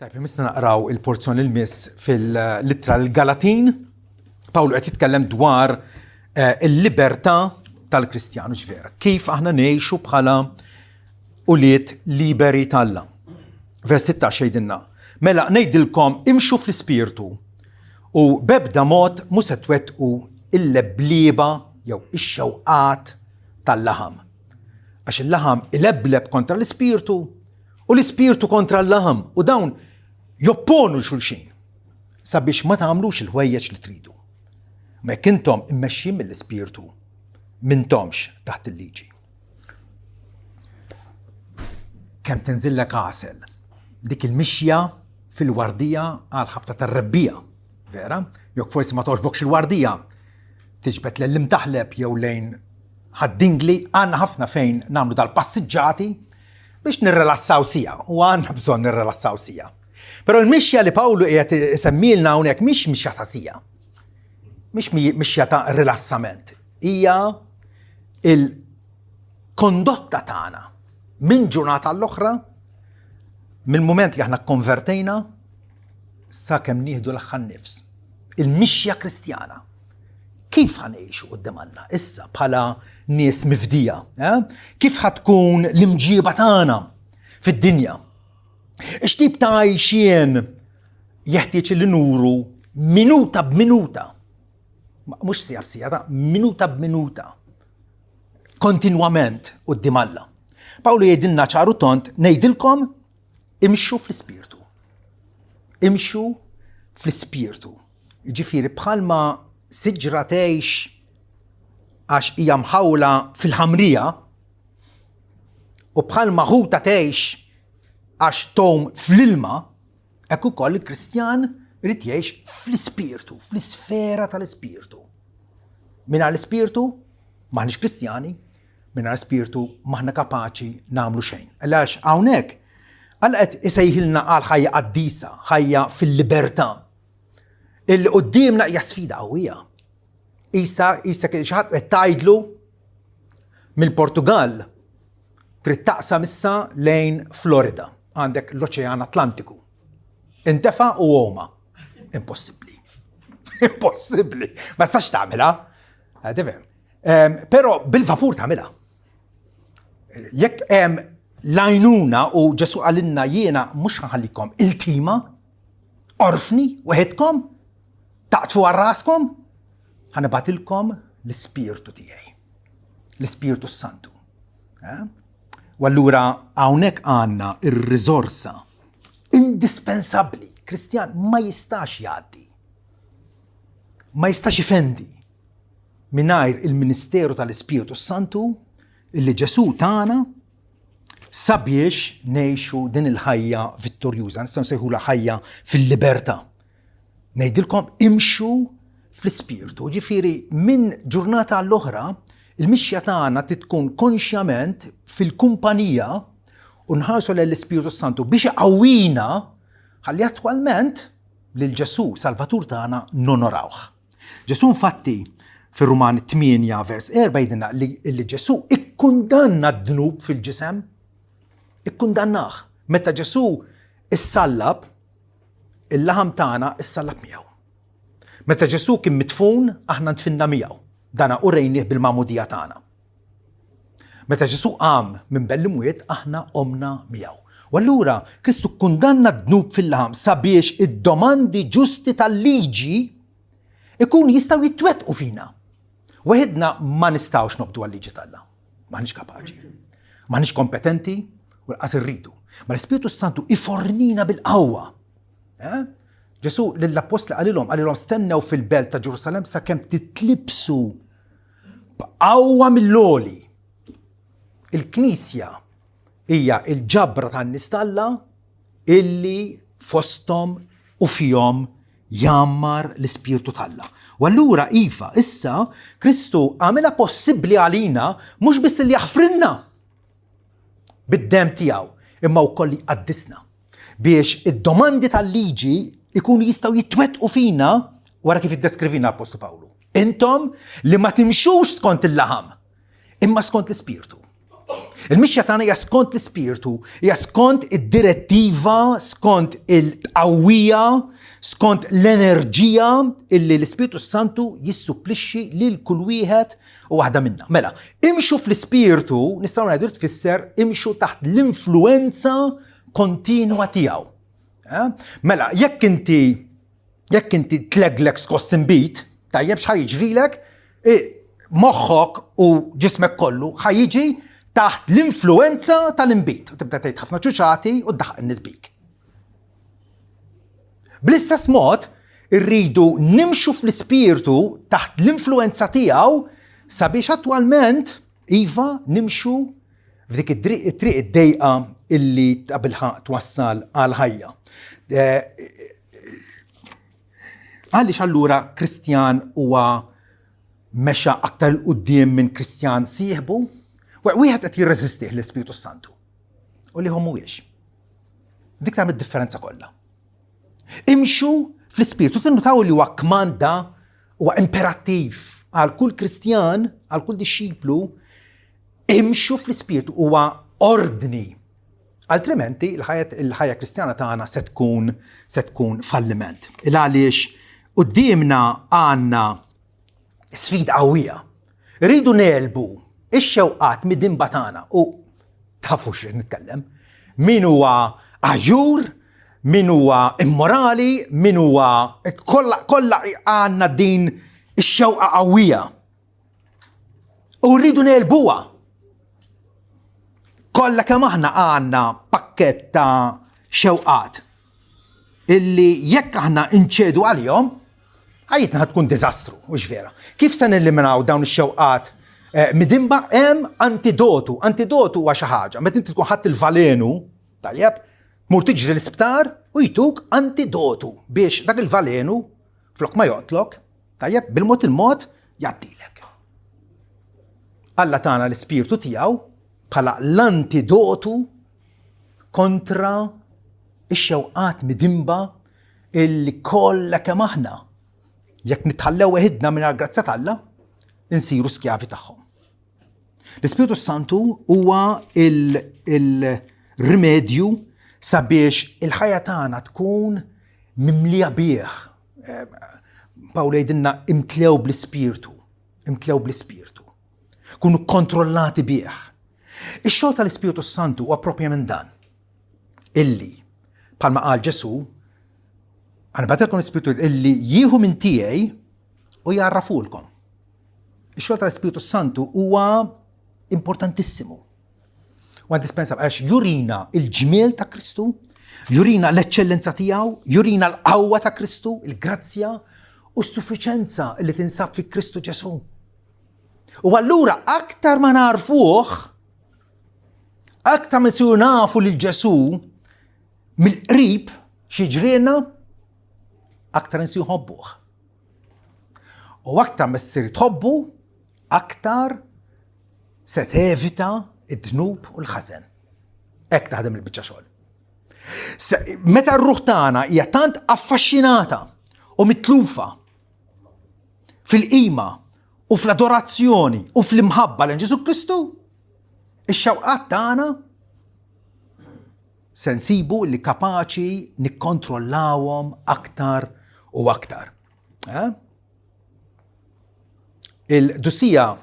طيب مثلا نقراو البورزون المس في اللترة الجالاتين. باولو قاعد يتكلم دوار الليبرتا tal-Kristjanu ġvera. Kif aħna ngħixu bħala uliet liberi tal-Alla. Vers 16 jgħidilna. Mela ngħidilkom imxu fl-ispirtu u bebda mod mhux se twettqu il-leblieba jew ix-xewqat tal-laħam. Għax il-laħam ilebleb kontra l-ispirtu u l-ispirtu kontra l-laħam u dawn jopponu xulxin sabiex ma tagħmlux il-ħwejjeġ li tridu. Ma jekk intom immexxin mill-ispirtu mintomx taħt il-liġi. Kemm tinżillek għasel dik il-mixja fil-wardija għal ħabta tar-rebbija, vera? Jekk forsi ma toġbokx il-wardija, tiġbed l-imtaħleb jew lejn ħaddingli, għandna ħafna fejn nagħmlu dal-passiġġati biex nirrelassaw sija, u għandna bżonn nirrelassaw sija. Però l-mixja li Pawlu qiegħed isemmilna hawnhekk mhix mixja ta' sija. Mhix mixja ta' rilassament. Hija il-kondotta tagħna minn ġurnata l-oħra, mill-mument li aħna konvertejna sakemm nieħdu l-aħħar nifs. Il-mixja Kristjana. Kif ħanejxu quddiem Alla issa bħala nies mifdija? Kif ħatkun l-imġiba tagħna fid-dinja? X'tip ta' għajxien jeħtieġ li nuru minuta b'minuta. Mhux sija b'sija, minuta b'minuta. Kontinwament quddiem Alla. Pawlu jgħidilna ċaru tont ngħidilkom imxu fl-ispirtu. Imxu fl-ispirtu. Jiġifieri bħalma siġra tgħix għax hija mħawla fil-ħamrija u bħalma ħuta tgħix għax tom fl-ilma, hekk ukoll il-Kristjan irid jgħix fl-ispirtu, fl-isfera tal-ispirtu. Mingħajr l-ispirtu m'aħniex Kristjani, mingħajr l-ispirtu m'aħna kapaċi nagħmlu xejn. Għalax hawnhekk Alla qed isejħilna għal ħajja qaddisa, ħajja fil-libertà. Illi qudiemna hija sfida qawwija. Isa kien xi ħadd qed tgħidlu mill-Portugal trid taqsam issa lejn Florida. Għandek l-Oċean Atlantiku. Intefa' u homa. Impossibbli. Impossibbli. Ma sax tagħmilha. Però bil-vapur tagħmilha. Jekk hemm lajnuna u Ġesu għalinna jiena mhux ħanħallikom il-tima, orfni, weħedkom, taqtfu għarraskom, ħanibatilkom l-Ispirtu tiegħi. L-Ispirtu Santu. U allura hawnhekk għandna ir-riżorsa indispensabbli. Kristjan ma jistax jgħaddi. Ma jistax ifendi mingħajr il-Ministeru tal-Ispirtu Santu illi Ġesu tagħna sabiex ngħixu din il-ħajja vittorjuża, nistgħu nsejħula ħajja fil-libertà. Ngħidilkom imxu fl-ispirtu. Ġifieri minn ġurnata għall-oħra il-mixja tagħna tkun konxjament fil-kumpanija u nħarsu lill-Ispirtu Santu biex iqawwina ħalli attwalment lil Ġesu Salvatur tagħna nonorawh. Ġesu infatti fir-Rumani 8 vers 4 jgħidilna li Ġesu ikkundanna d-dnub fil-ġisem. Ikkundannah. Meta Ġesu issallab, il-laħam tagħna issallab miegħu. Meta Ġesu kien mitfun, aħna ntfinna miegħu. Dana u rejnieh bil-magħmudija tagħna. Meta Ġesu qam minn bell-imwiet, aħna qomna miegħu. U allura Kristu kkundanna d-dnub fil-laħam sabiex id-domandi ġusti tal-liġi ikun jistgħu jittwettqu fina. Weħidna ma nistgħux nobdu għal-liġi tal-Alla. M'aħniex kapaċi. M'aħniex kompetenti. U l-qas irridu. Ma l-Ispirtu Santu ifornina bil-qawwa. Ġesu lill-apostli qalilhom stennew fil-belt ta' Ġerusalem sakemm titlibsu b'qawwa mill-għoli. Il-Knisja hija l-ġabra tan-nies tal-Alla illi fosthom u fihom jammar l-Ispirtu tal-Alla. U allura iva issa Kristu għamilha possibbli għalina mhux biss li jaħfrinna bid-dem tiegħu, imma wkoll li qaddisna biex id-domandi tal-liġi ikunu jistgħu jittwettqu fina wara kif iddeskrivina l-Apostlu Pawlu. Intom li ma timxux skont il-laħam, imma skont l-Ispirtu. المشية تاعنا هي سكونت السبيرتو، هي سكونت الديريتيفا، سكونت التقوية، سكونت الانرجية اللي السبيرتو سانتو يسوبلشي للكل ويهات وواحدة منا. ملا امشوا في السبيرتو نستطيع نقدر تفسر امشوا تحت الانفلونسا كونتينوا تياو. ملا يك انت تلقلك سكوسن بيت طيب حيجري لك مخك وجسمك كله حيجي تحت الانفلونسا تاع-الانبيت وتبدا تخاف نتشوشاتي وتدحق الناس بيك. بالاستاس موت نريدو نمشوا في السبيرتو تحت الانفلونسا تياو سابيش اتوالمنت ايفا نمشوا في ذيك الطريق الضيقه اللي تقبلها توصل على هيا. قاليش allura كريستيان هو مشى اكثر لقدام من كريستيان صيحبه وواحد قد يرزستيه للسبيرتو سانتو واللي هو مويش بدك تعمل الديفرنسا كلها. امشوا في السبيرتو تنو اللي هو كماندا وامبيراتيف على كل كريستيان على كل ديشيبلو امشوا في السبيرتو هو اوردني altrimenti الحياة كريستيانة تاعنا ستكون فالمنت. علاش قدامنا عنا سفيد قوية ريدو نالبو الشوقات مدين بطانا تعرفوش نتكلم مين هو عيور مين هو امورالي مين هو كل عنا دين الشوقة قوية وريدو نالبوها كل كما احنا عنا باكيت شوقات اللي يك احنا انشدوا عليهم حياتنا هتكون ديزاسترو وش فيرا. كيف سنلمناو داون الشوقات مدنبا انتيدوتو واش حاجه ما انت تكون حتى الفالينو طيب مور تجري للسبتار ويتوك انتيدوتو بيش داك الفالينو فلوك ما يقتلك طيب بالموت الموت يعطيلك. الله تانا السبيرتو تياو قال الانتيدوتو كونترا الشوقات مدنبا اللي كل كما احنا يك نتحلى وحدنا من الجراتسات الله نصيروا سكيافي تاعهم. السبيرتو سانتو هو الريميديو سابيش الحياة تاعنا تكون مملية بيه. باولو يدنا امتلاو بالسبيرتو كونوا كنترولاتي بيه. الشوط السبيرتو سانتو هو بروبيا من دان اللي قال ما قال جسو أنا بعطيكم السبيرتو اللي يهو من تياي ويعرفوا لكم. الشوط السبيرتو سانتو هو importantissimo وانت سبنسا باش يورينا الجمال تا كريستو يورينا الاتشلنسا تياو يورينا القوة تا كريستو الجراتسيا والسوفيشنسا اللي تنساب في كريستو جسو. وallura أكتر ما نعرفوه أكتر ما نسيو نعرفوا للجسو من القريب شي جرينا أكتر نسيو حبوه وأكتر ما تصير تحبوا أكتر ستافتا الذنوب والخزن. أكتر هذا من البتشاشول متى الروح تاعنا هي تانت افاشيناتا ومتلوفة في القيمة وفي الادوراتسيوني وفي المحبة لجيسو كريستو الشوقات تاعنا سنسيبو اللي كاباتشي نكونترولاوهم أكتر وأكتر. الدوسية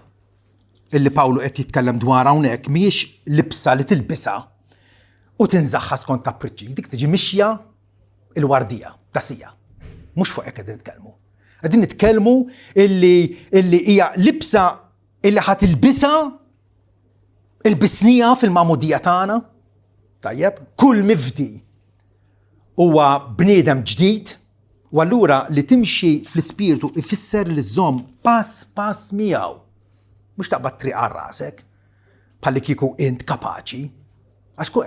اللي باولو قد يتكلم دوارها هناك ميش لبسة اللي تلبسها وتنزخها سكون كابريتشي ديك تجي مشية الوردية داسية مش فوق قاعدين نتكلموا اللي هي لبسة اللي حتلبسها البسنية في المعمودية تاعنا طيب كل مفدي هو بنيدم جديد واللورا اللي تمشي في السبيرتو يفسر للزوم باس مياو مش تقبض طريق على راسك بالكيكو انت كاباتشي اشكو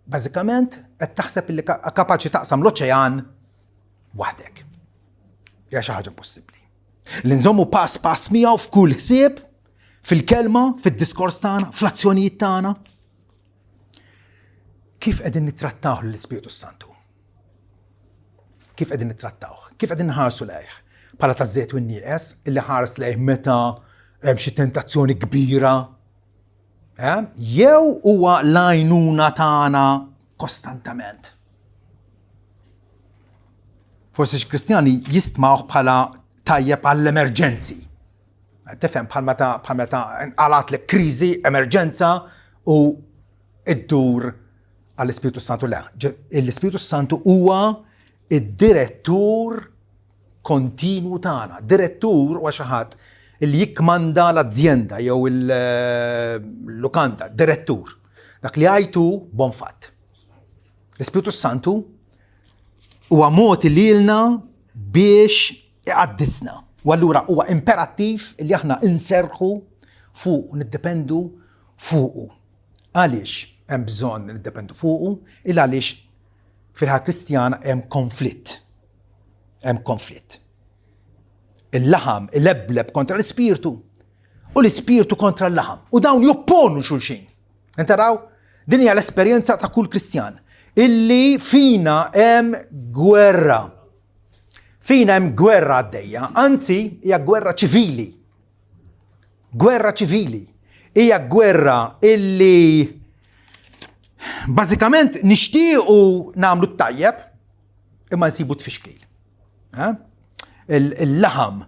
بازيكامنت تحسب اللي كاباتشي تقسم لوتشيان وحدك يا شي حاجه بوسيبلي اللي نزومو باس مياو في كل حساب في الكلمه في الديسكورس تاعنا في الاكسيونيات تاعنا. كيف قادرين نترتاحوا للسبيرتو سانتو؟ كيف قادرين نترتاحوا؟ كيف قادرين نحارسوا ليه؟ بالة الزيت والنياس اللي حارس ليه متى مشي تنتاتسيون كبيرة jew huwa l-għajnuna tagħna kostantament. Forsi x-Kristjani jistmawh bħala tajjeb għall-emerġenzi. Tifhem bħal meta għalat l kriżi, emerġenza u id-dur għall-Ispiritu Santu. Le, l-Ispiritu Santu huwa id-direttur kontinwu tagħna. Direttur huwa xi ħadd li jikkmanda l-azienda jew il-lukanda, direttur. Dak li għajtu bon fatt. L-Ispiritu Santu huwa mod lilna biex iqaddisna. U allura huwa imperattiv li aħna inserħu fuq, niddependu fuqu. Għaliex hemm bżonn niddependu fuqu, il għaliex fil-ħajja Kristjana hemm konflitt. Hemm konflitt. Il-laħam, il-lebleb kontra l-ispirtu u l-ispirtu kontra l-laħam. U dawn jopponu xulxin. Intaraw? Din hija l-esperjenza ta' kull Kristjan. Illi fina hemm gwerra. Fina hemm gwerra għaddejja, anzi hija gwerra ċivili. Gwerra ċivili. Hija gwerra illi bażikament nixtiequ nagħmlu t-tajjeb imma nsibu tfixkil. Il-laħam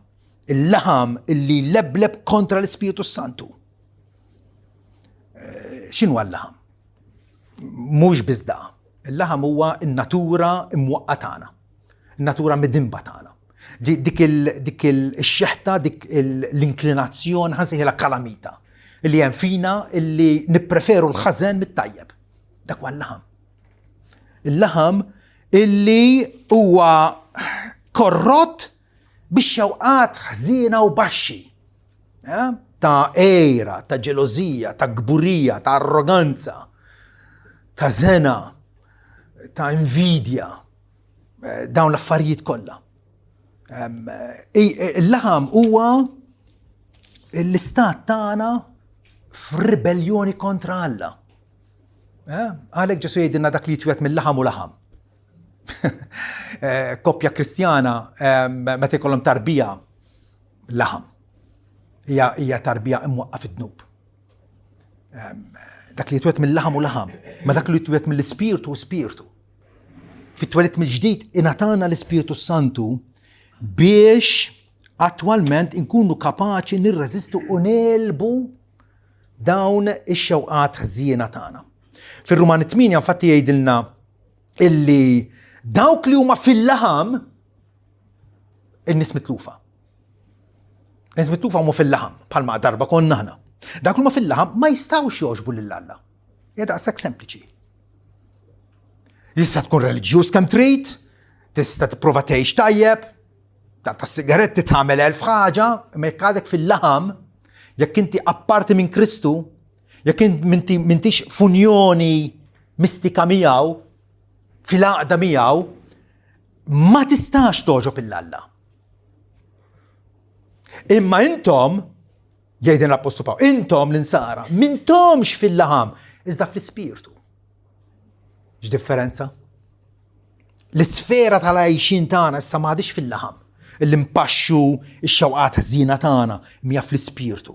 illi lebleb kontra l-Ispiritu Santu. X'inhu l-laħam? Mhux biżda. Il-laħam huwa n-natura imwaqqa tagħna. Natura midimba tagħna. Dik il-xeħta, dik l-inklinazzjoni ħansejħilha kalamita li hemm fina illi nippreferu l-ħażen mit-tajjeb. Dak huwa l-laħam. Il-laħam illi huwa korrott bix-xewqat ħżiena u baxxi. Ta' ejra, ta' ġelożija, ta' gburija, ta' arroganza, ta' żena, ta' invidja. Dawn l-affarijiet kollha. Il-laħam huwa l-istat tagħna f'ribellioni kontra Alla. Għalhekk Ġesu jgħidilna dak li jitwiet mill-laħam u laħam. Koppja Kristjana meta jkollhom tarbija laħam. Hija tarbija imwaqqa fid-dnub. Dak li jitwiet mill-laħam u laħam, ma dak li jitwiet mill-ispirtu u spirtu. Fit-twelit mill-ġdid ingħatana l-Ispiritu Santu biex attwalment inkunu kapaċi nirreżistu u nelbu dawn ix-xewqat ħżiena tagħna. Fir-Rumani 8 infatti jgħidilna illi dawk li huma fil-laħam in-nies mitlufa. Nies mitlufa huma fil-laħam bħalma darba konna aħna. Dawk li huma fil-laħam ma jistgħux jogħġbu lil Alla. Hija daqshekk sempliċi. Tista' tkun reliġjuż kemm trid, tista' tipprova tgħix tajjeb, ta' sigaretti tagħmel elf ħaġa, imma jekk għadek fil-laħam, jekk inti apparti minn Kristu, jekk m'intix funjoni mistika miegħu, fil-għaqda miegħu, ma tistax toġob il-Alla. Imma intom, jgħidin l-Apostolu Pawl, intom l-insara, m'intomx fil-laħam, iżda fl-ispirtu. X'differenza? L-isfera tal-għajxin tagħna issa m'għadix fil-laħam, illi mpaxxu x-xewqat ħżiena tagħna mija fl-ispirtu.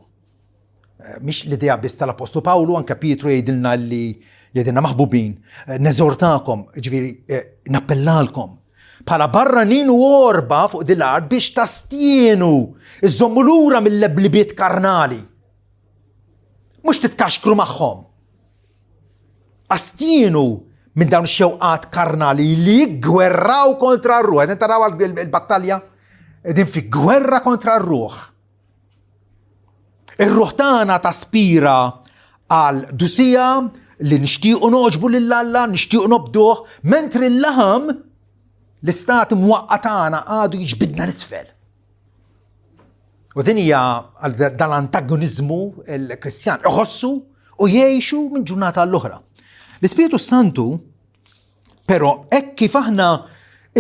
Mhix l-idea biss tal-Apostolu Pawlu, anke Pietru jgħidilna li jgħidilna maħbubin, neżortakom, ġifieri nappellalkom bħala barranin u orba fuq dil-art biex tastienu iżommu lura mill-leblibiet karnali. Mhux titkaxkru magħhom. Astienu minn dawn ix-xewqat karnali li jiggwerraw kontra r-ruħ. Qegħdin taraw il-battalja qegħdin fi gwerra kontra r-ruħ. Ir-ruħ tagħna taspira għal dusija li nixtiequ noġbu lill-Alla, nixtiequ nobduh, mentri l-laħam l-istat mwaqqa tagħna għadu jiġbidna l-isfel. U din hija dal-antagonizmu l-Kristjan iħossu u jgħixu minn ġurnata għall-oħra. L-Ispiritu Santu, però hekk kif aħna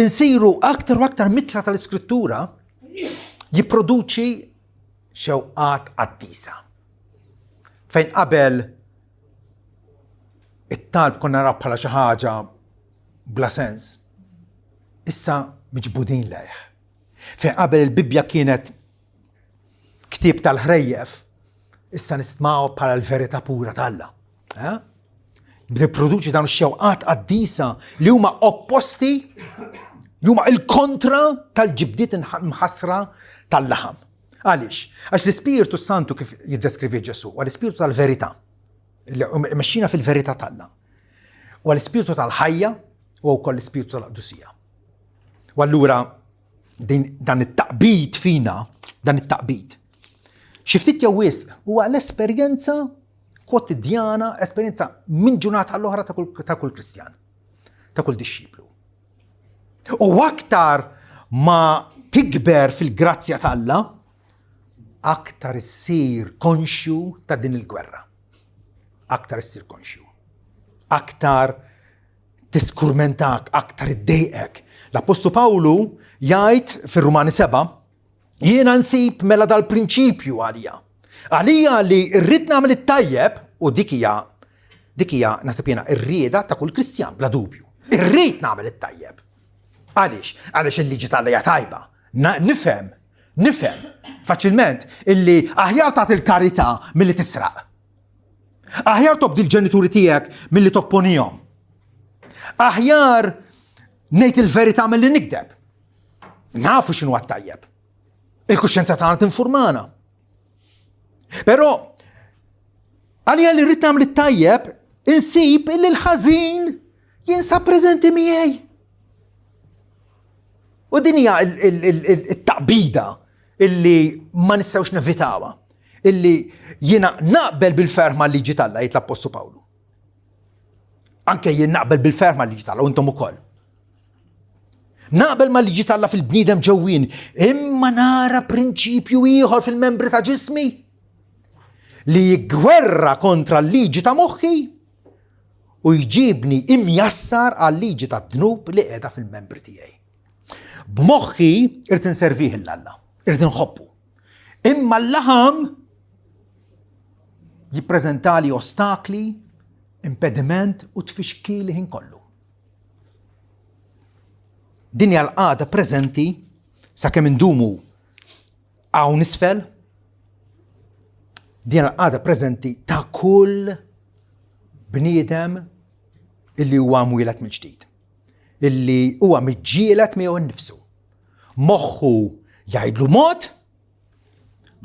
insiru aktar u aktar mitla tal-Iskrittura, jipproduċi xewqat qaddisa. Fejn qabel it-talb konna naraw bħala xi ħaġa bla sens, issa miġbudin lejh. Fejn qabel il-Bibja kienet ktieb tal-ħrejjef, issa nistmaw bħala l-verità pura tal-Alla. Bda jipproduċi dawn ix-xewqat qaddisa li huma opposti, li huma il-kontra tal-ġibdiet mħassra tal-laħam. Għaliex? Għax l-Ispiritu Santu kif jiddeskrivi Ġesu, huwa l-Ispiritu tal-verità, li mexxina fil-verità tal-Alla. Huwa l-Ispiritu tal-ħajja u wkoll l-Ispiritu tal-qdusija. U allura dan it-taqbid fina, dan it-taqbid. Xi ftit jew wisq huwa l-esperjenza kwotidjana, esperjenza minn ġurnata għall-oħra ta' kull Kristjan, ta' kull dixxiplu. U aktar ma tikber fil-grazzja tal-Alla, aktar issir konxju ta' din il-gwerra. Aktar issir konxju. Aktar tiskurmentak, aktar iddejqek. L-Apostlu Pawlu jgħid fir-Rumani 7, jiena nsib mela dal-prinċipju għalija. Għalija li rrid nagħmel it-tajjeb, u dik hija nasib jiena r-rieda ta' kull Kristjan bla dubju. Irrid nagħmel it-tajjeb. Għaliex? Għaliex il-liġi tal-Alla tajba. Nifhem faċilment illi aħjar tagħti il-karità milli tisraq. Aħjar tobdi l-ġenituri tiegħek milli topponihom. Aħjar ngħid il-verità milli nikdeb. Nafu x'inhu għat-tajjeb. Il-kuxjenza tagħna tinfurmana. Però għalija li rrid nagħmel it-tajjeb, insib illi l-ħażin jinsab preżenti miegħi. U din hija it-taqbida illi ma nistgħux nevitawha, illi jiena naqbel bil-ferm mal-liġi tal-Alla jgħid l-Apostlu Pawlu. Anke jien naqbel bil-ferm mal-liġi tal-Alla u intom ukoll. Naqbel mal-liġi tal-Alla fil-bniedem ġewwien, imma nara prinċipju ieħor fil-membri ta' ġismi li jiggwerra kontra l-liġi ta' moħħi u jġibni imjassar għal-liġi ta' dnub li qiegħda fil-membri tiegħi. B'moħħi irid inservih l-Alla, irid inħobbu. Imma l-laħam jippreżentali ostakli, impediment u tfixkili ħin kollu. Din hija l-qagħda preżenti sakemm indumu hawn isfel, din l-qagħda preżenti ta' kull bniedem illi huwa mwieled mill-ġdid, illi huwa miġġieled miegħu nnifsu. Moħħu jgħidlu mod,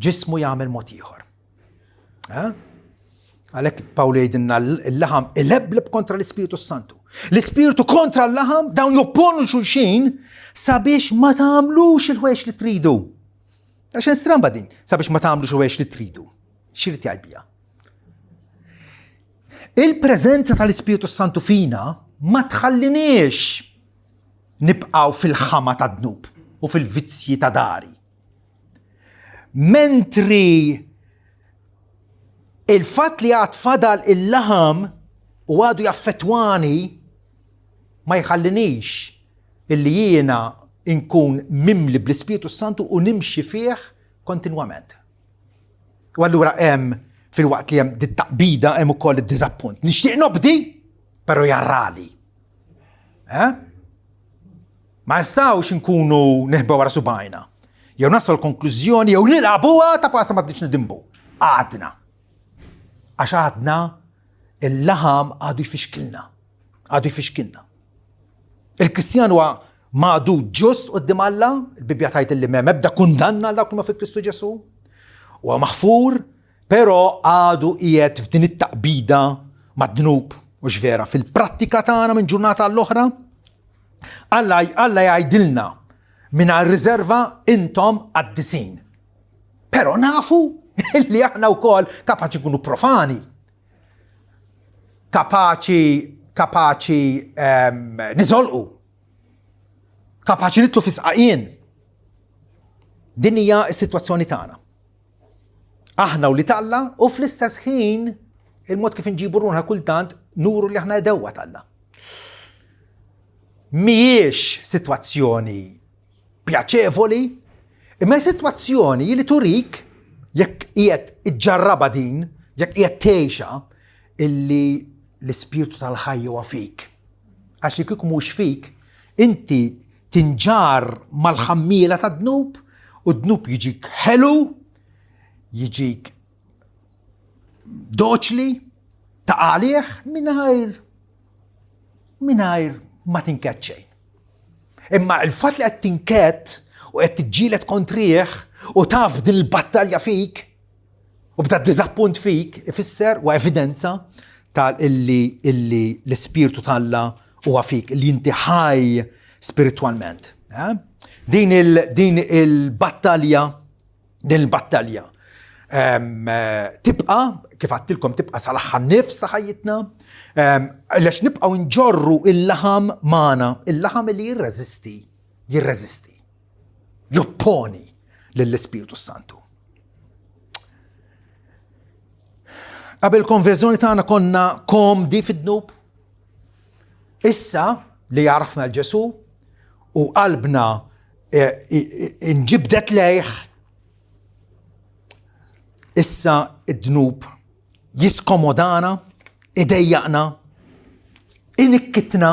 ġismu jagħmel mod ieħor. Għalhekk Pawlu jgħidilna l-laħam ilebleb kontra l-Ispiritu Santu. L-Ispiritu kontra l-laħam dawn jopponu xulxin sabiex ma tagħmlux il-ħwejx li tridu. Għax stramba din, sabiex ma tagħmlux il-ħwejx li tridu. X'irid jgħid biha? Il-preżenza tal-Ispiritu Santu fina ma tħalliniex nibqgħu fil-ħama ta' dnub u fil-vizzji ta' dari. Mentri il-fatt li għad fadal il-laħam u għadu jaffetwani ma jħallinix illi jiena inkun mimli bl-Ispiritu Santu u nimxi fih kontinwament. U allura hemm fil-waqt li hemm dit-taqbida hemm ukoll id-diżappunt. Nixtieq nobdi, però jarrali. Ma nistgħux inkunu neħbew wara subajna. Jew naslu l-konklużjoni jew nilagħbuha ta' pasa ma tridx nidimbu. Għadna. Għax għadna il-laħam għadu jfixkilna. Il-Kristjan huwa maqdu ġust qudiem Alla, il-Bibja tgħid li m'hemm ebda kundanna għal dawk li ma fi Kristu Ġesu. Huwa maħfur, però għadu qiegħed f'din it-taqbida mad-dnub u x'vera fil-prattika tagħna minn ġurnata għall-oħra. Alla jgħidilna mingħajr riserva intom qaddisin. Però nafu li aħna wkoll kapaċi nkunu profani. Kapaċi niżolqu. Kapaċi nitlu fi sqaqien. Din hija s-sitwazzjoni tagħna. Aħna u li Alla u fl-istess ħin il-mod kif inġibu ruħna kultant nuru li aħna dewwa Alla. Mhijiex sitwazzjoni pjaċevoli, imma sitwazzjoni li turik jekk qiegħed iġġarraba din, jekk qiegħed tgħixha illi l-Ispiritu tal-ħajja huwa fik. Għax li kieku mhux fik, inti tinġar mal-ħammiela tad-dnub u d-dnub jiġik ħelu, jiġik doċli ta' għalih minajr ma tinket xejn. Imma il-fat li qed tinket u qed tiġġieled kontrih u taf din il-battalja fik u bda diżappunt fik ifisser u evidenza tal-illi l-Ispirtu talla huwa fik li inti ħaj spiritualment. Din il-battalja tibqa, kif għattilkom tibqa sal-aħħar nifs ta' ħajjitna, għax nibqaw nġorru il-laħam mana, il-laħam li jirreżisti, jopponi lill-Ispiritu Santu. Qabel konverżjoni tagħna konna komdi fid-dnub. Issa li jarafna l-Ġesu u qalbna inġibdet lejh, issa id-dnub jiskomodana, idejjaqna, inikkitna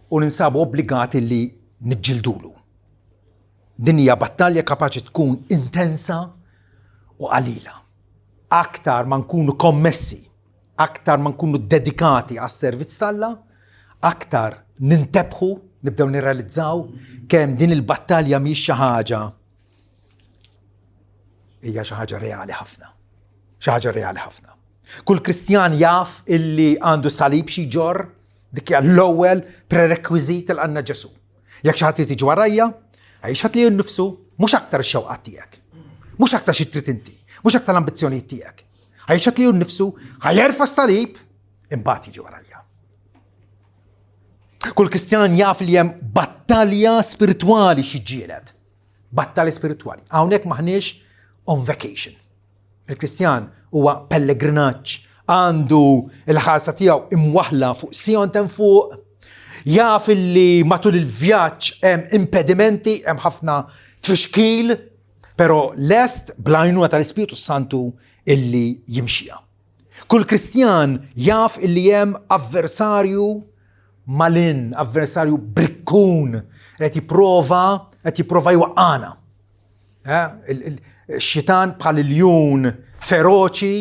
u ninsabu obbligati li niġġildulu. Din hija battalja kapaċi tkun intensa u qalila. Aktar ma nkunu kommessi, aktar ma nkunu dedikati għas-servizz talla, aktar nintebħu, nibdew nirrealizzaw kemm din il-battalja mhix xi ħaġa hija xi ħaġa reali ħafna. Xi ħaġa reali ħafna. Kull Kristjan jaf illi għandu salib xi ġor, dik hija l-ewwel prerequisit il għandna Ġesu. Jekk xi ħadd irid jiġi warajja, għajxat li nnifsu mhux aktar ix-xewqat tiegħek. Mhux aktar xi trid inti, mhux aktar l-ambizzjonijiet tiegħek. Għajxat li nnifsu ħajerfa' s-salib imbagħad jiġi warajja. Kull Kristjan jaf li hemm battalja spiritwali xi ġieled. Battalja spiritwali. Hawnhekk maħniex on vacation. Il-Kristjan huwa pellegrinaġġ, għandu il-ħarsa tiegħu imwaħla fuq Sion ten fuq, jaf illi matul il-vjaġġ hemm impedimenti, hemm ħafna tfixkil, però lest bl-għajnuna tal-Ispiritu Santu illi jimxija. Kull Kristjan jaf illi hemm avversarju malin, avversarju brikkun, qed jipprova jwaqqana. Xitan bħal il-jun feroċi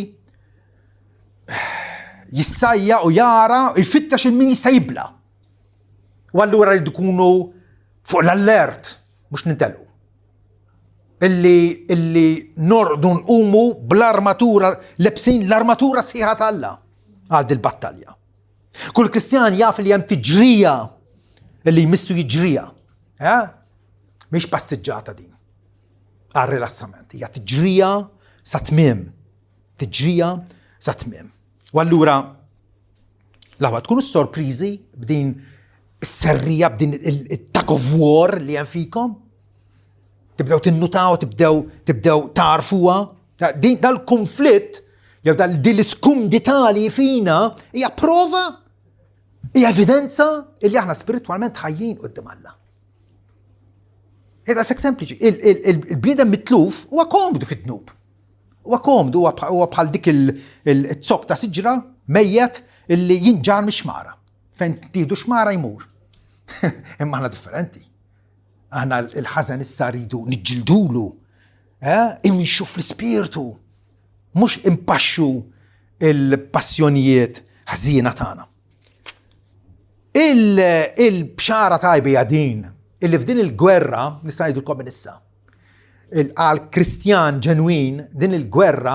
jissajja u jara u jfittax il-min jista' jibla. U allura jridu jkunu fuq l-allert, mhux nintelqu. Illi norqdu nqumu bl-armatura, lebsin l-armatura sħiħa talla għal dil-battalja. Kull Kristjan jaf li hemm tiġrija illi jmissu jiġrija. Mhix passiġġata din għal rilassament. Hija tiġrija sa tmiem. Tiġrija sa tmiem. U allura laħwa tkunu sorpriżi b'din is-serrija, b'din il-tug of war li hemm fikom. Tibdew tinnutaw, tibdew tarfuha. Dal-konflitt jew din l-iskumdità li fina hija prova, hija evidenza li aħna spiritwalment ħajjin quddiem Alla. Eda sek sempliċi, il-bniedem mitluf huwa komdu fit-tnub. Huwa komdu, huwa bħal dik il-zok ta' siġra mejjet illi jinġar mix-xmara. Fejn tieħdu xmara jmur. Imma aħna differenti. Aħna il-ħażen issa rridu niġġildulu, imxu fl-ispirtu, mhux impaxxu il-passjonijiet ħażina tagħna. Il-bxara tajba din illi f'din il-gwerra, nista' ngħidulkom minn issa, għal Kristjan ġenwin din il-gwerra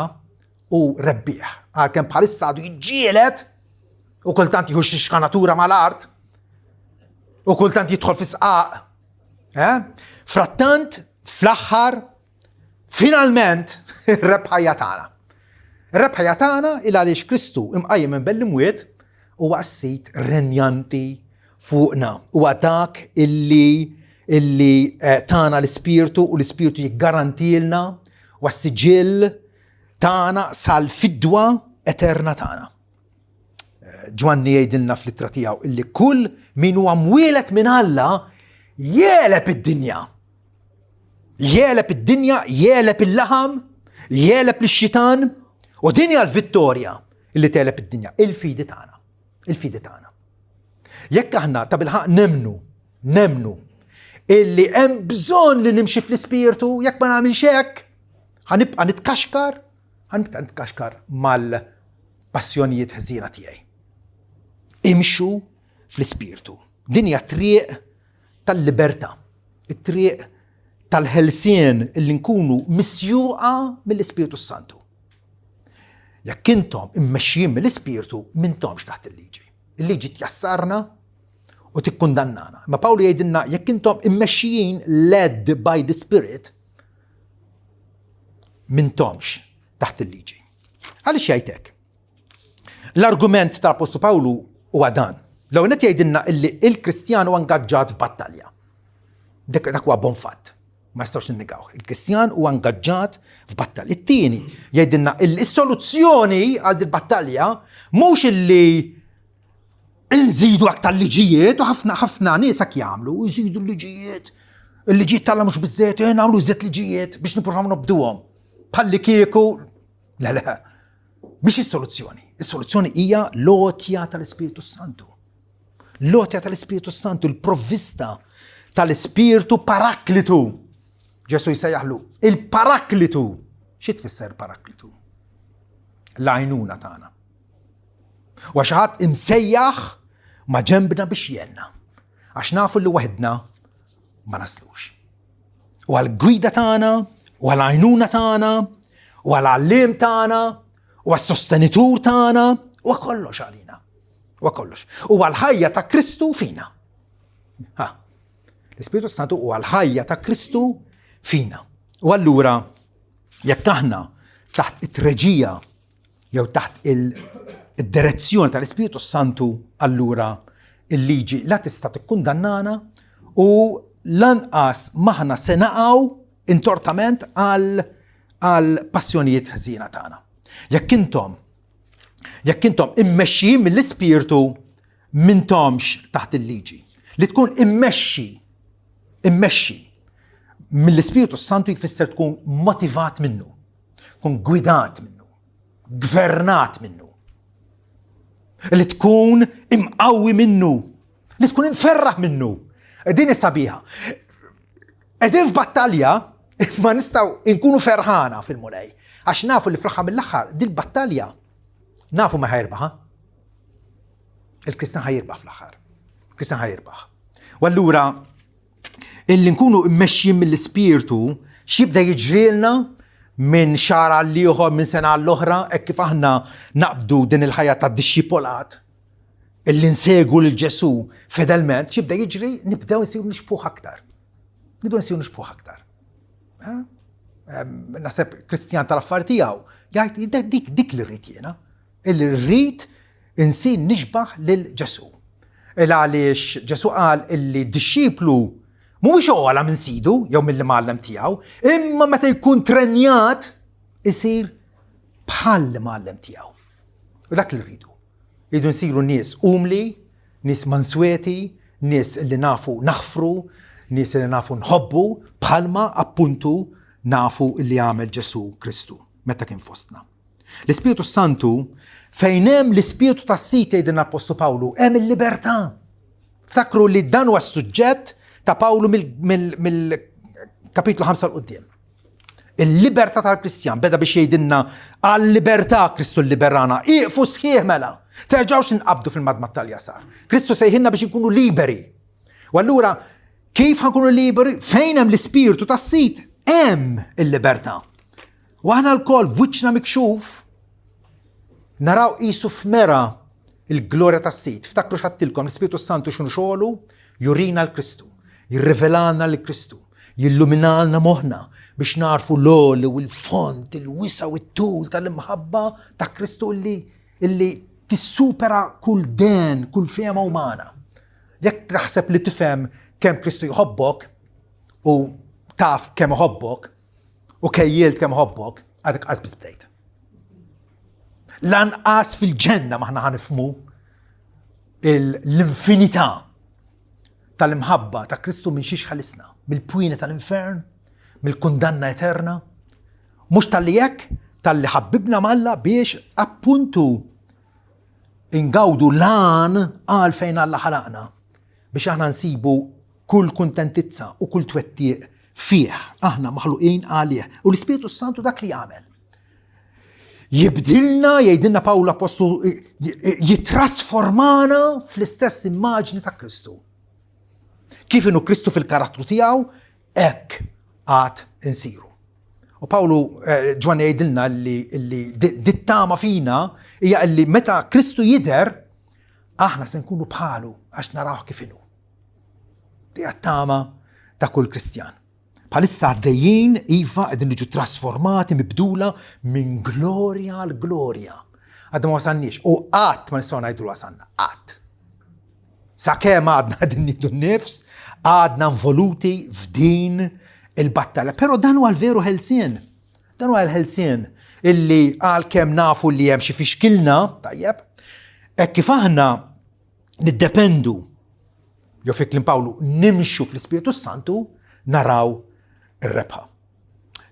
u rebbieħ. Għal kemm bħalissa għadu jiġġielet u kultant jieħu xi xkanatura mal-art u kultant jidħol fi sqaq. Frattant, fl-aħħar, finalment, ir-rebħajja tagħna. Ir-rebħajja tagħna il għaliex Kristu imqajjem minn bell-imwiet huwa s-sit renjanti fuqna. Huwa dak illi tagħna l-Ispirtu u l-Ispirtu jiggarantilna u s-siġill tagħna sal-fidwa eterna tagħna. Ġwanni jgħidilna fl-ittra tiegħu illi kull min huwa mwieled minn Alla jeleb id-dinja. Jeleb id-dinja, jeleb il-laħam, jeleb l-xitan u dinja l-vittorja illi teleb id-dinja. Il-fidi tagħna. Il-fidi tagħna. Jekk aħna ta' bilħaq nemnu illi hemm bżonn li nimxi fl-ispirtu, jekk ma nagħmilx hekk, هنبقى نتكشكر مال باسيونية هزينة تياي. امشوا في السبيرتو. دنيا طريق تال-ليبرتا، الطريق تال-هلسين اللي نكونوا مسيوقة من السبيرتو السانتو. يا كنتم ماشيين من السبيرتو منتمش تحت الليجي تيسرنا وتكندنانا. ما باولو يدنا يا كنتم ماشيين led by the spirit منتمش تحت الليجي. علاش يايتك الارجومنت تاع بوستو باولو ودان لو نتي يدنا اللي الكريستيان وانجاجات في باتاليا داك هو بونفات ما يستوش ننقاو الكريستيان وانجاجات في باتاليا. التاني يدنا السولوزيوني على الباتاليا موش اللي نزيدوا اكثر ليجيات وحفنا ناسك يعملوا ويزيدوا الليجيات تاعنا مش بالذات نعملوا زيت ليجيات باش نبروفو نبدوهم بحال كيكو. لا مش السولوزيوني هي لوتيا تالسبيرتو سانتو. لوتيا تالسبيرتو سانتو البروفيستا تالسبيرتو باراكليتو. جاسو يسيح له الباراكليتو. شو تفسر باراكليتو؟ العينونة تاعنا وشهات مسيح ما جنبنا بشينا عشان نعرفوا اللي وحدنا ما نسلوش. والقيدة تاعنا والعينونة تاعنا والعلم تاعنا والسستنتور تاعنا وكلش علينا وكلش والحية تا كريستو فينا. السبيرتو سانتو والحية تا كريستو فينا. واللورا يكهنا تحت الترجية يو تحت الديريزيون تاع السبيرتو سانتو allura الليجي لا تستطيع تكون دنانا ولنقاس مهنا سنقاو انتورتامنت على باسيونيت هزينة تاعنا. يا كنتم امشيين من السبيرتو منتمش تحت الليجي اللي تكون امشي من السبيرتو سانتو يفسر تكون موتيفات منه، تكون قويدات منه، غفرنات منه، اللي تكون مقوي منه، اللي تكون مفرح منه. اديني سابيها ادين في باتاليا ما نستو نكونوا فرحانا في المولاي عشان نعرفوا اللي فرحة من الاخر دي الباتاليا نعرفوا ما هيربح. الكريستيان هيربح في الاخر، الكريستيان هيربح. واللورا اللي نكونوا ماشيين من السبيرتو شي بدا يجري لنا من شهر على الليوخر من سنة على الأخرى كيف احنا نقبضوا دين الحياة تاع الشيبولات اللي نساقوا للجسو فدلمنت شي بدا يجري نبداو نسيو نشبوه أكتر، نحسب كريستيان ترفار تياو يعني ديك الريتينا اللي الريت نسين نشبه للجسو. اللي علاش جسو قال اللي دشيبلو مو مش أولا من سيدو يوم اللي معلم تياو إما متى يكون ترنيات يصير بحال معلم تياو. وذاك اللي يريدو نصيروا ناس أملي، ناس منسواتي، ناس اللي نعرفوا نغفروا، ناس اللي نعرفوا نحبوا بحال ما أبونتو نعرفوا اللي يعمل جسو كريستو متى كان في وسطنا. السبيرتو سانتو فينام السبيرتو تاسيتا يدنا بوستو باولو ام الليبرتان. فكروا اللي دانوا السجات تا باولو من كابيتلو 5 القدام. الليبرتا تاع الكريستيان بدا باش يدنا الليبرتا كريستو الليبرانا اقفوا صحيح ملا ترجعوش نقبضوا في المدمطه اليسار. كريستو سيهنا باش نكونوا ليبري. واللورا كيف حنكونوا ليبري؟ فينام السبيرتو تاسيت ام الليبرتا. واحنا الكل بوجهنا مكشوف نراو ايسو في مرة الجلوريا تاسيت. افتكروا شحت لكم السبيرتو سانتو شنو شغله؟ يورينا الكريستو، يريفيلانا الكريستو، يلومينالنا مهنا باش نعرفوا لول والفونت الوسع والطول تاع المحبة تاع كريستو اللي تسوبرا كل دين كل فيما ومانا. ياك تحسب اللي تفهم كم كريستو يحبك وتعرف كم يحبك وكيلت كم يحبك هذاك أسبس بدايت. لان أس في الجنة ما احنا هنفهموا الانفينيتا تاع المحبة تاع كريستو من شيش خلصنا من البوينة تاع الانفيرن من الكوندانا ايترنا مش تاليك تالي حببنا مالا بيش أبونتو نقاودوا لان قال فين الله حلقنا باش احنا نسيبوا كل كونتنتتسا وكل توتيق فيه احنا مخلوقين عليه، والسبيريتو سانتو ذاك اللي يعمل يبدلنا، يدلنا باولو ابوستول يترانسفورمانا في الاستاس immagini ta' Kristu. كيف انه كريستو في الكاركتر تاعو اك ات نسيرو. وباولو جوان يدلنا اللي دي التامة فينا هي اللي متى كريستو يدر احنا سنكونوا بحاله عشان نراه كيف انه. دي التامة تا كل كريستيان. بحالسا عديين ايفا قاعدين نجوا ترانسفورماتي مبدولة من جلوريا لجلوريا. هذا ما وصلنيش وقات ما نسوي نعيدوا وصلنا قات. ساكي ما عدنا دنيدو النفس عدنا انفولوتي في دين البطلة. pero دانو الفيرو هلسين، دانو الهلسين اللي قال كم نافو اللي يمشي في شكلنا. طيب كيف احنا ندبندو يوفيك لين باولو نمشوا في السبيريتو سانتو نراو الربحة.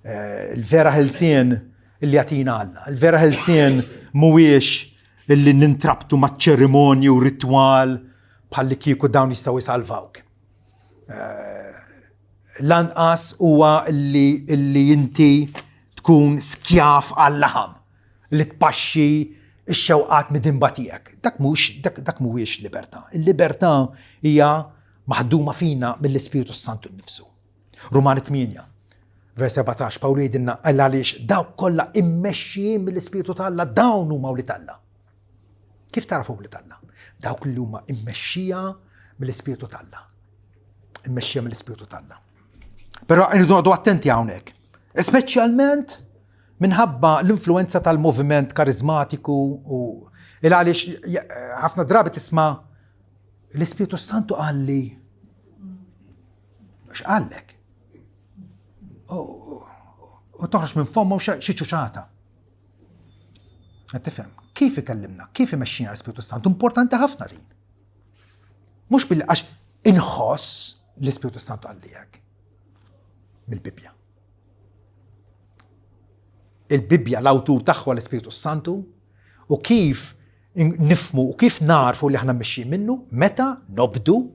الفيرا هلسين اللي يعطينا الله، الفيرا هلسين مويش اللي ننتربتو مع تشيريموني وريتوال بحال كيكو داون يسوي سالفاوك. لانقاس هو اللي انتي تكون سكياف على اللحم اللي تبشي الشوقات مدن باتيك. داك مويش ليبرتا. الليبرتا هي محدومة فينا من السبيريتو سانتو نفسه. رومان 8 فيرس 17 باولو يدلنا قال عليش داو كلها امشي من السبيريتو تالا داونو مولد الله. كيف تعرفوا مولد الله؟ داو كلهم امشيها من السبيريتو تالا، امشيها من السبيريتو تالا. pero نقعدوا اتنتي هونيك سبيشالمنت منهبة الانفلونسا تاع الموفمنت كاريزماتيكو و الى علاش عرفنا درابة اسمها السبيريتو سانتو قال لي ايش قال لك؟ وتخرج من فمه شي تشوشاتا. هتفهم كيف يكلمنا، كيف يمشينا على السبيريتو سانتو. امبورتانت هفنا دي مش بالعش انخص السبيريتو سانتو قال لي هيك من البيبيا. البيبيا لو تخوى السبيريتو سانتو وكيف نفهموا وكيف نعرفوا اللي احنا ماشيين منه متى نبدو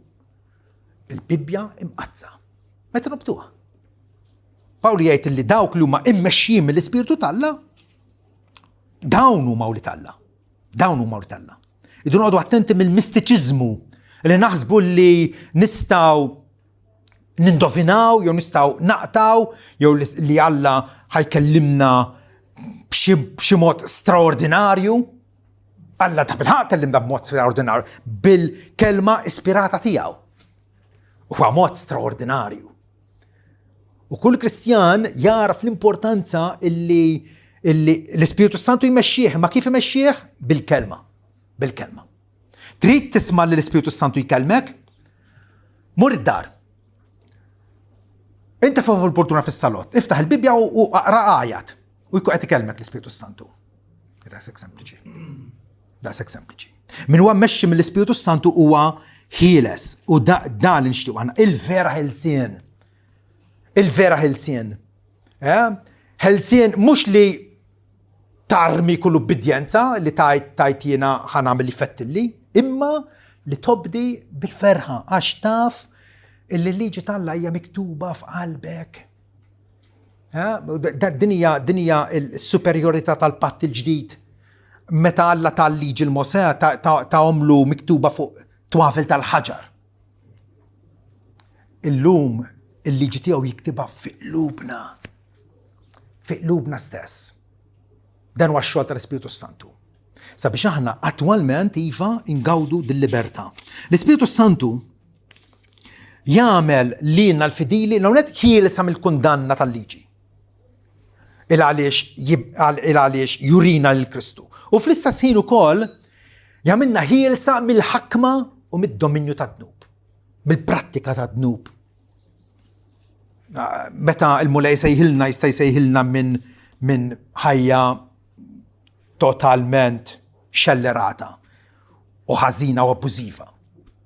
البيبيا مقطزة. متى نبدوها؟ باولو يايت اللي داوك لما ماشيين من السبيريتو تالا داونو مولد الله، داونو مولد الله. يدون نقعدوا اتنت من الميستيكيزمو اللي نحسبوا اللي نستاو نندوفيناو يو نستاو نقطاو يو اللي الله هيكلمنا بشي موت استراورديناريو. الله طب ها كلمنا بموت استراورديناريو بالكلمة اسبيراتا تياو هو موت استراورديناريو. وكل كريستيان يعرف الامبورتانسا اللي السبيريتو سانتو يمشيه. ما كيف يمشيه؟ بالكلمة. تريد تسمع للسبيريتو سانتو يكلمك مر الدار انت فوق البورتونا في الصالات افتح البيبيا واقرا ايات ويكون يتكلمك السبيريتو سانتو. ده سكسمبلجي من هو مشي من السبيريتو سانتو هو هيلس ودا اللي نشتو انا الفيرا هلسين هلسين مش لي تعرمي كله بديانسا اللي تايتينا هنعمل اللي فتلي اما لتبدي بالفرحة اشتاف اللي جتطلع هي مكتوبة في قلبك. دنيا السوبريوريتا تالبات الجديد متى الله تعليج الموسى تعملوا مكتوبة فوق توافل تاع الحجر. اللوم اللي جتيو يكتبها في قلوبنا ستاس. ده هو الشغل تاع السبيريتو سانتو. سابيش احنا اتوالمنت ايفا نقاودو دي الليبرتا. السبيريتو سانتو يعمل لينا الفديلي لو نت هي اللي سامل كوندانا تالليجي الى علاش يورينا للكريستو. وفي الاستاس هين وكل يعملنا هي اللي سامل الحكمة ومن الدومينيو تاع الذنوب بالبراتيكا تاع الذنوب. متى المولاي يسيهلنا من هيا توتالمنت شلراتا وحزينة وبوزيفة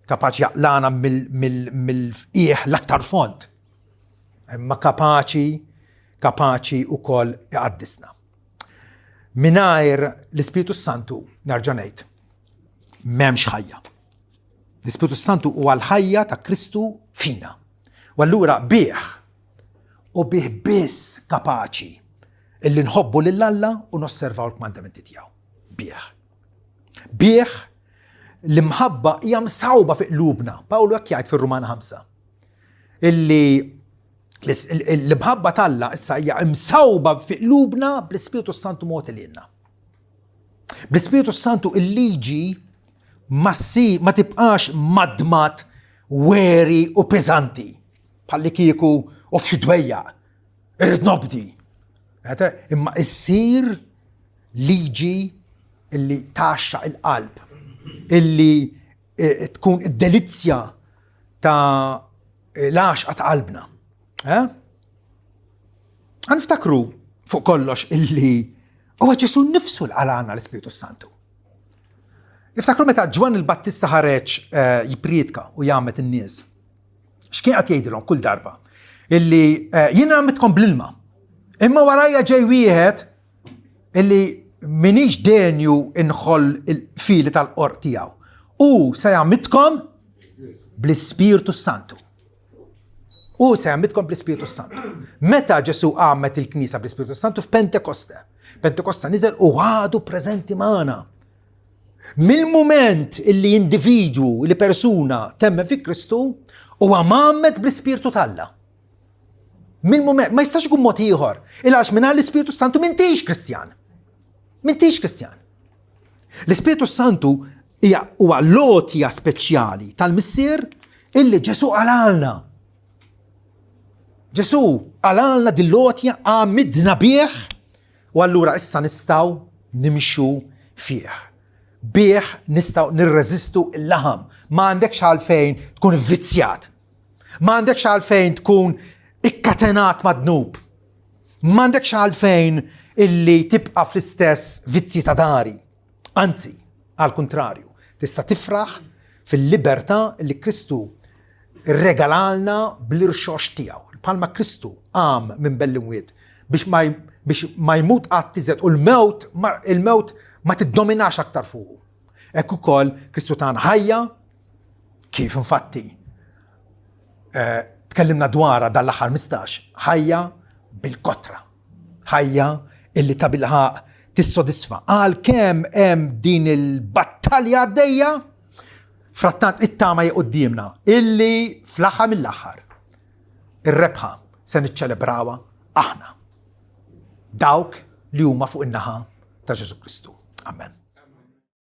كاباچي يقلانا من الإيح لكتر فونت اما كاباچي وكل يقدسنا مناير السبيريتو سانتو. نرجعنيت مامش حية. السبيريتو سانتو هو الحية تا كريستو فينا واللورا بيح u bih biss kapaċi illi nħobbu lill-Alla u nosservaw l-kmandamenti tiegħu. Bih l-imħabba hija msawba fi qlubna. Pawlu hekk jgħid fir-Rumana 5 illi l-imħabba talla issa hija msawba fi qlubna bl-Ispiritu Santu mod ilna. Bl-Ispiritu Santu il-liġi ma tibqax madmat weri u peżanti bħalli kieku u f'xi dwejjaq irrid nobdi. Imma issir liġi illi taxxa il-qalb, illi tkun id-delizzja ta' l-għaxqa ta' qalbna. Niftakru fuq kollox illi huwa Ġesu nnifsu l-qalana l-Ispiritu Santu. Niftakru meta Ġwan il-Battista ħareġ jipriedka u jagħmet in-nies. X'kien qed jgħidilhom kull darba? Illi jiena għammitkom bl-ilma. Imma warajja ġej wieħed illi minix denju inħoll il-fili tal-qort tiegħu. U se jagħmitkom bl-Ispiritu Santu. Meta Ġesu għammet il-Knisja bl-Ispiritu Santu f'Pentekoste. Pentekoste niżel u għadu preżenti magħna. Mill-mument illi individwu, illi persuna temme fi Kristu u għamammet bl-Ispiritu talla. Mill-mument, ma jistax ikun mod ieħor. Il-għax minna l-Ispiritu Santu m'intix Kristjan. L-Ispiritu Santu huwa lotja speċjali tal-missier illi Ġesu għalalna. Ġesu għalalna dil-lotja għamidna bih u allura issa nistaw nimxu fih. Bih nistaw nirreżistu il-laħam. Ma għandekx għalfejn tkun vizzjat. Ma għandekx għalfejn tkun ikkatenat madnub. M'għandekx għalfejn illi tibqa fl-istess vizzi ta' dari. Anzi, għal kontrarju, tista' tifraħ fil-libertà li Kristu regalalna bl-irxox tiegħu. Palma Kristu għam minn bell-imwiet biex ma jmut qatt iżgħet u il-mewt ma tiddominax aktar fuqu. Hekk ukoll Kristu tagħna ħajja kif infatti tkellimna dwarha dal-aħħar 15, ħajja bil-kotra. Ħajja illi ta' bilħaq tissodisfa. Għalkemm hemm din il-battalja għaddejja, frattant it-tama qudiemna illi fl-aħħar mill-aħħar ir-rebħa se niċċelebrawha aħna. Dawk li huma fuq in-naħa ta' Ġesu Kristu. Amen.